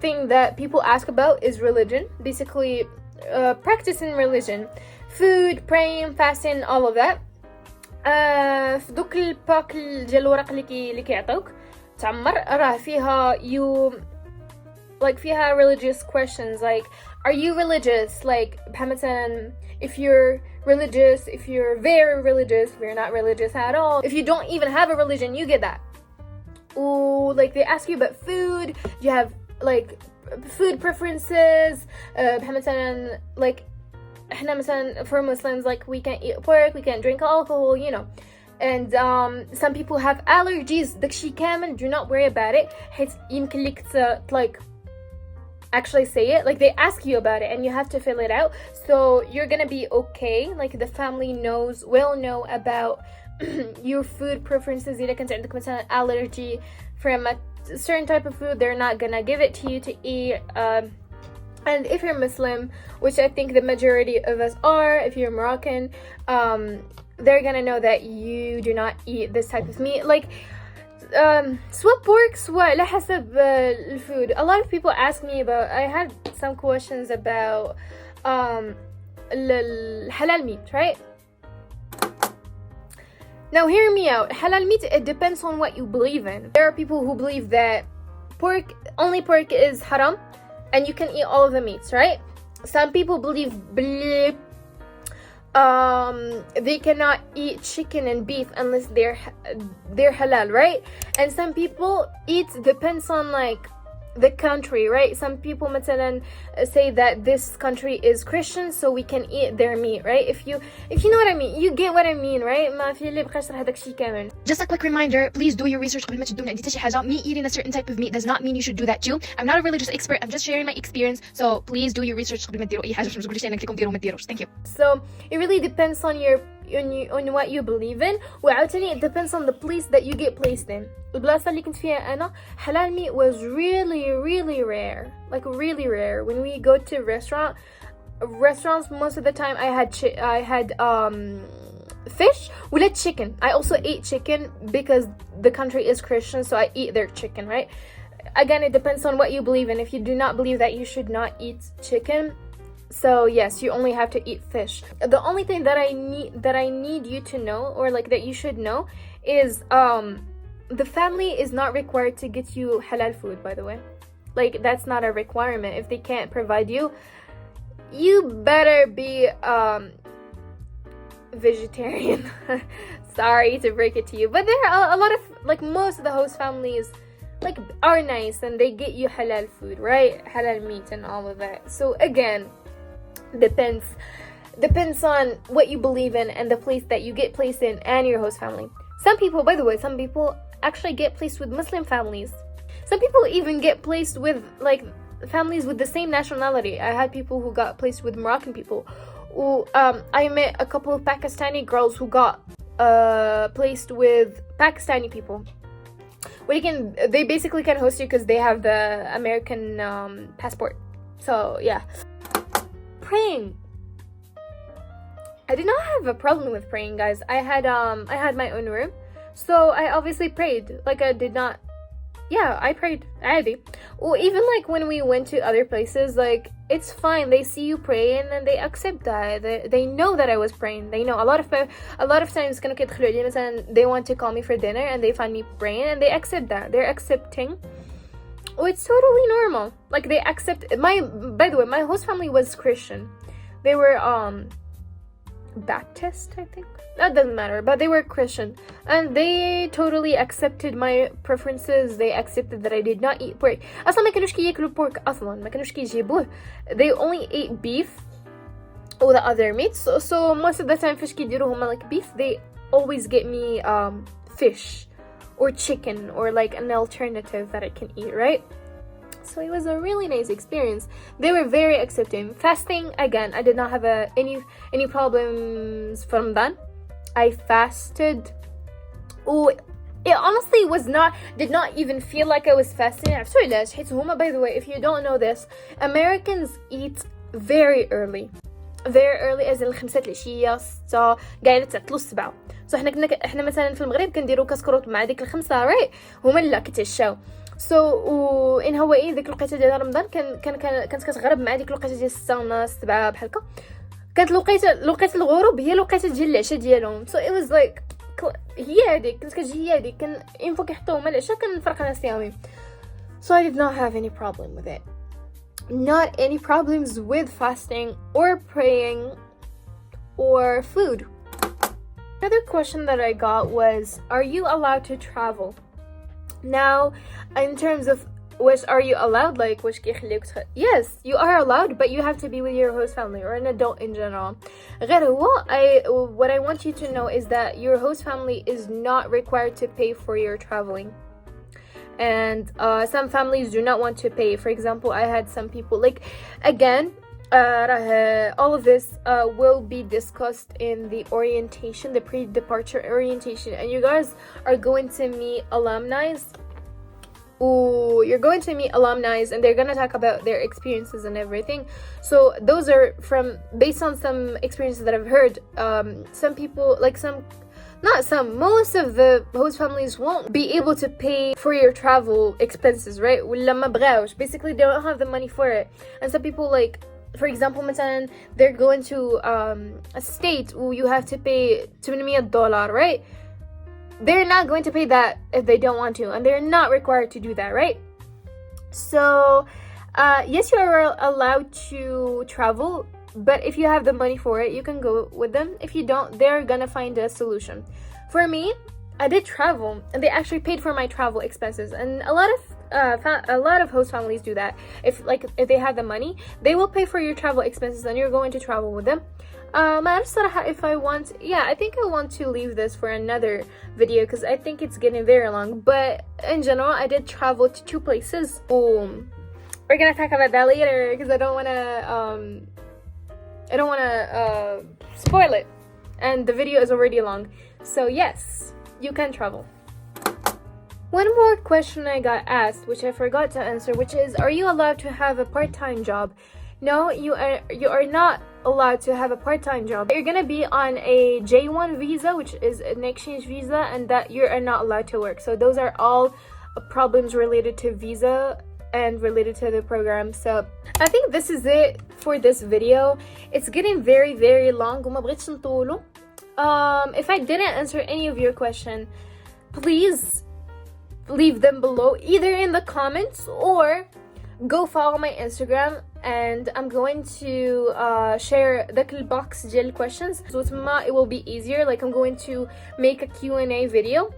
thing that people ask about is religion. Basically, practicing religion, food, praying, fasting, all of that. في دوك الباك ديال الورق اللي كيعطوك تعمر راه فيها فيها religious questions like are you religious, like بحال مثلا if you're religious, if you're very religious, if you're not religious at all, if you don't even have a religion, you get that. Or like they ask you about food, do you have like food preferences, بحال مثلا like احنا مثلا for Muslims like we can't eat pork, we can't drink alcohol, you know. And some people have allergies. داكشي كامل, do not worry about it حيت يمكن لك like actually say it, like they ask you about it and you have to fill it out, so you're gonna be okay. Like the family will know about your food preferences. إذا كنت عندك مثلا allergy from a certain type of food, they're not gonna give it to you to eat. And if you're Muslim, which I think the majority of us are, if you're Moroccan, they're gonna know that you do not eat this type of meat. Like سواء pork سواء على حسب الفود. A lot of people ask me about, I had some questions about halal meat, right? Now hear me out. Halal meat, it depends on what you believe in. There are people who believe that only pork is haram and you can eat all of the meats, right? Some people believe they cannot eat chicken and beef unless they're halal, right? And some people eat, depends on like the country, right? Some people مثلا say that this country is Christian, so we can eat their meat, right? If you know what I mean, you get what I mean, right? ما في اللي بقاش هذاك الشيء كامل. Just a quick reminder, please do your research قبل ما تبدون عندي شي حاجة. Me eating a certain type of meat does not mean you should do that too. I'm not a religious expert, I'm just sharing my experience, so please do your research قبل ما ديروا أي حاجة باش ما تقوليش أنا قلت لكم ديروا ما ديروش. Thank you. So it really depends on what you believe in, وعاوتاني it depends on the place that you get placed in. البلاصة اللي كنت فيها أنا halal meat was really rare, like really rare. When we go to restaurants, most of the time I had fish ولا chicken. I also ate chicken because the country is Christian, so I eat their chicken, right? Again, it depends on what you believe in. If you do not believe that you should not eat chicken, so yes, you only have to eat fish. The only thing that I need you to know, or like that you should know, is the family is not required to get you halal food, by the way. Like that's not a requirement. If they can't provide you, you better be vegetarian. Sorry to break it to you, but there are a lot of, like most of the host families like are nice and they get you halal food, right? Halal meat and all of that. So again, depends on what you believe in and the place that you get placed in and your host family. Some people, by the way, actually get placed with Muslim families. Some people even get placed with like families with the same nationality. I had people who got placed with Moroccan people. I met a couple of Pakistani girls who got placed with Pakistani people. They basically can host you because they have the American passport. So yeah. Praying. I did not have a problem with praying, guys. I had my own room, so I obviously prayed. Like I prayed عادي. Or even like when we went to other places, like it's fine. They see you praying and they accept that. They know that I was praying. They know a lot of times كانوا كيدخلوا علي مثلا they want to call me for dinner and they find me praying and they accept that. They're accepting. Oh, it's totally normal. Like they accept by the way, my host family was Christian. They were Baptist, I think. That doesn't matter, but they were Christian and they totally accepted my preferences. They accepted that I did not eat pork. اصلا ما كانوش كياكلوا pork اصلا, ما كانوش كيجيبوه. They only ate beef or the other meats. So most of the time فاش كيديروا هما like beef, they always get me fish or chicken or like an alternative that I can eat, right? So it was a really nice experience. They were very accepting. Fasting, again, I did not have any problems from that. I fasted. Oh, it honestly did not even feel like I was fasting. By the way, if you don't know this, Americans eat very early as in 5 العشية 6 قاعدة 3 7. So احنا مثلا في المغرب كنديروا كسكروط مع ديك 5, right? هما لا كيتعشاو. وين هواي ديك الوقيته ديال رمضان كانت كتغرب مع ديك الوقيته ديال 6 ونص 7 بحال هكا. كانت لوقيته الغروب هي لوقيته ديال العشاء ديالهم. So it was like هي هذيك كنت كتجي هي هذيك كان انفو كيحطوا هما العشاء كنفرق انا صيامي. So I did not have any problem with it. Not any problems with fasting or praying or food. Another question that I got was, are you allowed to travel? Now, in terms of which are you allowed, like which yes, you are allowed, but you have to be with your host family or an adult in general. What I want you to know is that your host family is not required to pay for your traveling. And some families do not want to pay. For example, I had some people, like, again, all of this will be discussed in the orientation, the pre-departure orientation, and you guys are going to meet alumni. You're going to meet alumni, and they're going to talk about their experiences and everything. So those are based on some experiences that I've heard. Some people, like most of the host families won't be able to pay for your travel expenses, right? Basically, they don't have the money for it. And some people, like, for example, مثلا they're going to a state where you have to pay $800, right? They're not going to pay that if they don't want to, and they're not required to do that, right? So yes, you are allowed to travel, but if you have the money for it, you can go with them. If you don't, they're gonna find a solution. For me, I did travel, and they actually paid for my travel expenses, and a lot of host families do that. If they have the money, they will pay for your travel expenses, and you're going to travel with them. If I want, I think I want to leave this for another video because I think it's getting very long. But in general, I did travel to 2 places. We're gonna talk about that later because I don't wanna spoil it, and the video is already long. So yes, you can travel. One more question I got asked, which I forgot to answer, which is, are you allowed to have a part-time job? No, you are not allowed to have a part-time job. You're gonna be on a J1 visa, which is an exchange visa, and that you are not allowed to work. So those are all problems related to visa and related to the program. So I think this is it for this video. It's getting very, very long. If I didn't answer any of your question, please leave them below, either in the comments or go follow my Instagram, and I'm going to share the box ديال questions. So it will be easier. Like, I'm going to make a Q&A video.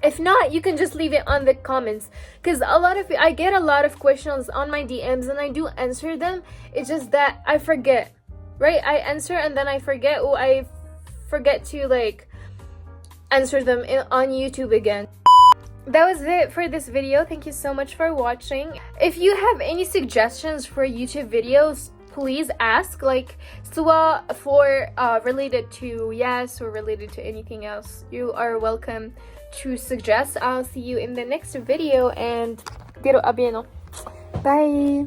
If not, you can just leave it on the comments, because I get a lot of questions on my DMs, and I do answer them. It's just that I forget, right? I answer and then I forget, or I forget to like answer them on YouTube again. That was it for this video. Thank you so much for watching. If you have any suggestions for YouTube videos, please ask, like for related to yes or related to anything else. You are welcome to suggest. I'll see you in the next video, and bye.